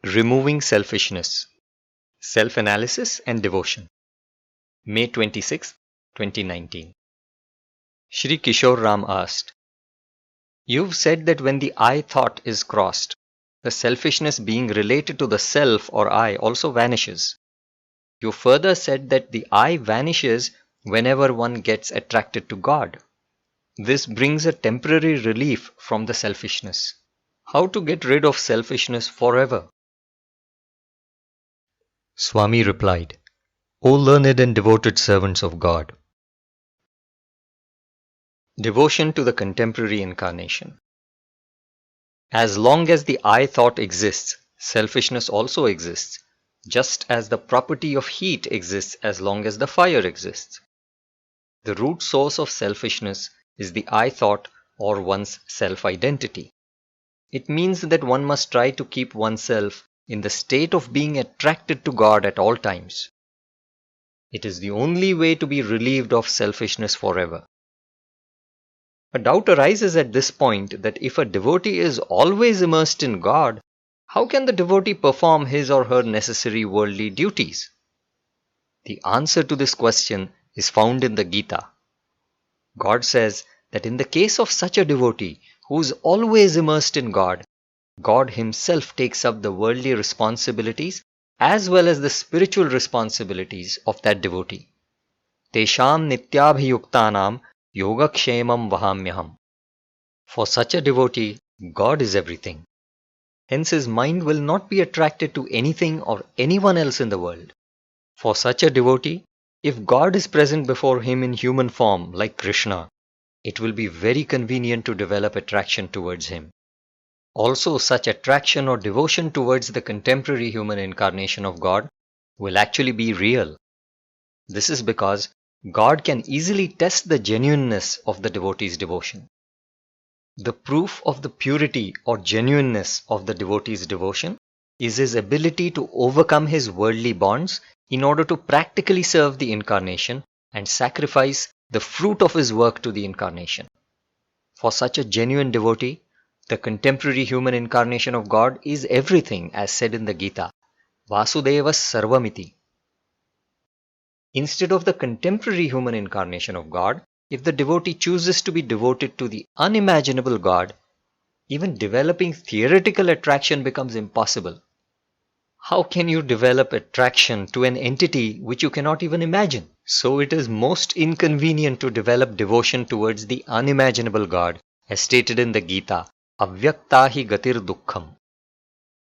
Removing Selfishness, Self-Analysis and Devotion. May 26, 2019. Shri Kishore Ram asked, "You've said that when the I thought is crossed, the selfishness being related to the self or I also vanishes. You further said that the I vanishes whenever one gets attracted to God. This brings a temporary relief from the selfishness. How to get rid of selfishness forever?" Swami replied, "O learned and devoted servants of God." Devotion to the contemporary incarnation. As long as the I thought exists, selfishness also exists, just as the property of heat exists as long as the fire exists. The root source of selfishness is the I thought or one's self-identity. It means that one must try to keep oneself in the state of being attracted to God at all times. It is the only way to be relieved of selfishness forever. A doubt arises at this point that if a devotee is always immersed in God, how can the devotee perform his or her necessary worldly duties? The answer to this question is found in the Gita. God says that in the case of such a devotee who is always immersed in God, God Himself takes up the worldly responsibilities as well as the spiritual responsibilities of that devotee. Tesham nityabhiyuktanam yogakshemam vahamyaham. For such a devotee, God is everything. Hence his mind will not be attracted to anything or anyone else in the world. For such a devotee, if God is present before him in human form like Krishna, it will be very convenient to develop attraction towards him. Also, such attraction or devotion towards the contemporary human incarnation of God will actually be real. This is because God can easily test the genuineness of the devotee's devotion. The proof of the purity or genuineness of the devotee's devotion is his ability to overcome his worldly bonds in order to practically serve the incarnation and sacrifice the fruit of his work to the incarnation. For such a genuine devotee, the contemporary human incarnation of God is everything, as said in the Gita, Vasudeva Sarvamiti. Instead of the contemporary human incarnation of God, if the devotee chooses to be devoted to the unimaginable God, even developing theoretical attraction becomes impossible. How can you develop attraction to an entity which you cannot even imagine? So it is most inconvenient to develop devotion towards the unimaginable God, as stated in the Gita, Avyaktahi gatir dukkham.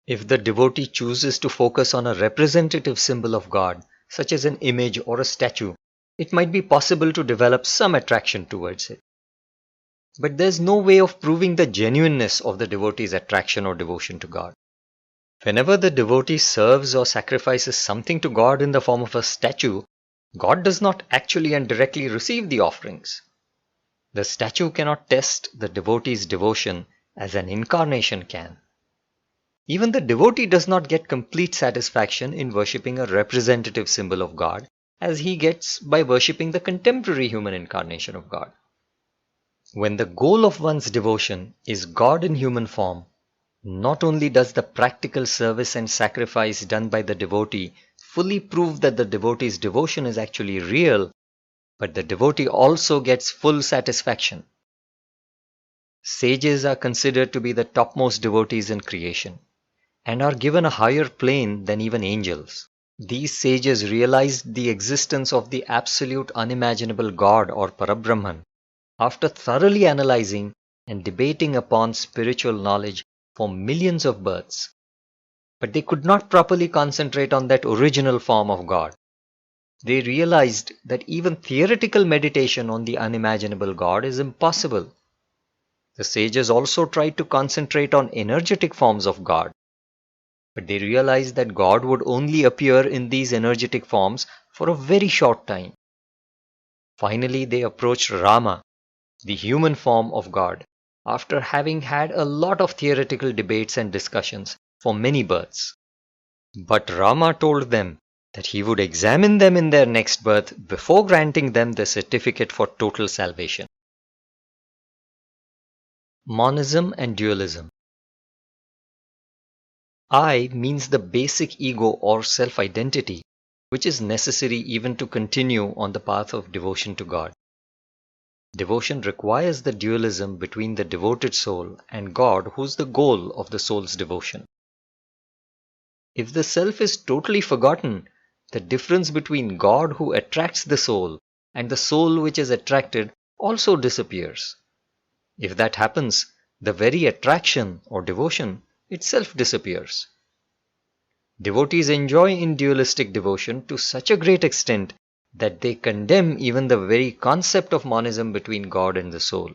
If the devotee chooses to focus on a representative symbol of God, such as an image or a statue, it might be possible to develop some attraction towards it. But there is no way of proving the genuineness of the devotee's attraction or devotion to God. Whenever the devotee serves or sacrifices something to God in the form of a statue, God does not actually and directly receive the offerings. The statue cannot test the devotee's devotion as an incarnation can. Even the devotee does not get complete satisfaction in worshipping a representative symbol of God, as he gets by worshipping the contemporary human incarnation of God. When the goal of one's devotion is God in human form, not only does the practical service and sacrifice done by the devotee fully prove that the devotee's devotion is actually real, but the devotee also gets full satisfaction. Sages are considered to be the topmost devotees in creation, and are given a higher plane than even angels. These sages realized the existence of the absolute unimaginable God or Parabrahman after thoroughly analyzing and debating upon spiritual knowledge for millions of births. But they could not properly concentrate on that original form of God. They realized that even theoretical meditation on the unimaginable God is impossible. The sages also tried to concentrate on energetic forms of God, but they realized that God would only appear in these energetic forms for a very short time. Finally, they approached Rama, the human form of God, after having had a lot of theoretical debates and discussions for many births. But Rama told them that he would examine them in their next birth before granting them the certificate for total salvation. Monism and Dualism. I means the basic ego or self-identity, which is necessary even to continue on the path of devotion to God. Devotion requires the dualism between the devoted soul and God, who's the goal of the soul's devotion. If the self is totally forgotten, the difference between God who attracts the soul and the soul which is attracted also disappears. If that happens, the very attraction or devotion itself disappears. Devotees enjoy in dualistic devotion to such a great extent that they condemn even the very concept of monism between God and the soul.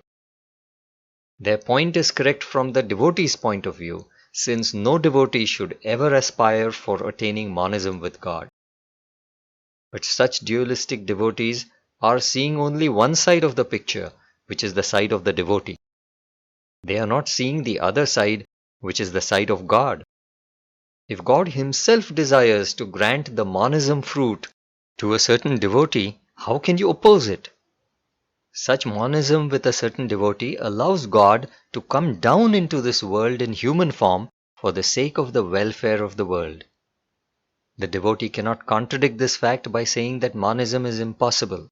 Their point is correct from the devotee's point of view, since no devotee should ever aspire for attaining monism with God. But such dualistic devotees are seeing only one side of the picture, which is the side of the devotee. They are not seeing the other side, which is the side of God. If God himself desires to grant the monism fruit to a certain devotee, how can you oppose it? Such monism with a certain devotee allows God to come down into this world in human form for the sake of the welfare of the world. The devotee cannot contradict this fact by saying that monism is impossible.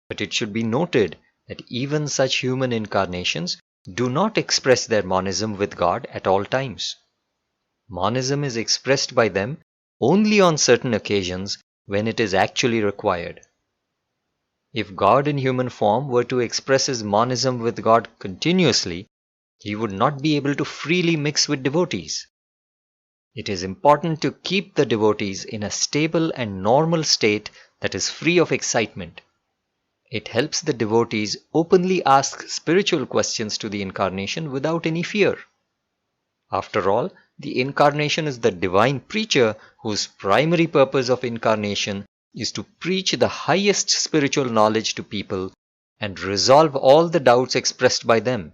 But it should be noted that even such human incarnations do not express their monism with God at all times. Monism is expressed by them only on certain occasions when it is actually required. If God in human form were to express his monism with God continuously, he would not be able to freely mix with devotees. It is important to keep the devotees in a stable and normal state that is free of excitement. It helps the devotees openly ask spiritual questions to the incarnation without any fear. After all, the incarnation is the divine preacher whose primary purpose of incarnation is to preach the highest spiritual knowledge to people and resolve all the doubts expressed by them.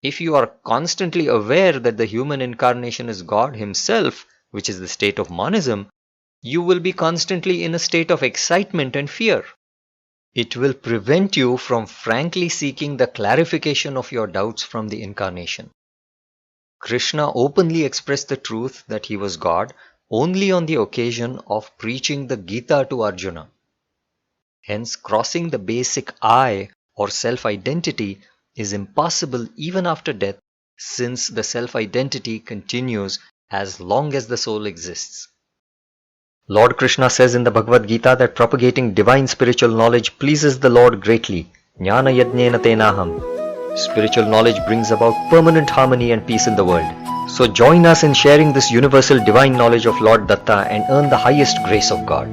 If you are constantly aware that the human incarnation is God himself, which is the state of monism, you will be constantly in a state of excitement and fear. It will prevent you from frankly seeking the clarification of your doubts from the incarnation. Krishna openly expressed the truth that he was God only on the occasion of preaching the Gita to Arjuna. Hence, crossing the basic I or self-identity is impossible even after death, since the self-identity continues as long as the soul exists. Lord Krishna says in the Bhagavad Gita that propagating divine spiritual knowledge pleases the Lord greatly. Jnana yajnena tenaham. Spiritual knowledge brings about permanent harmony and peace in the world. So join us in sharing this universal divine knowledge of Lord Datta and earn the highest grace of God.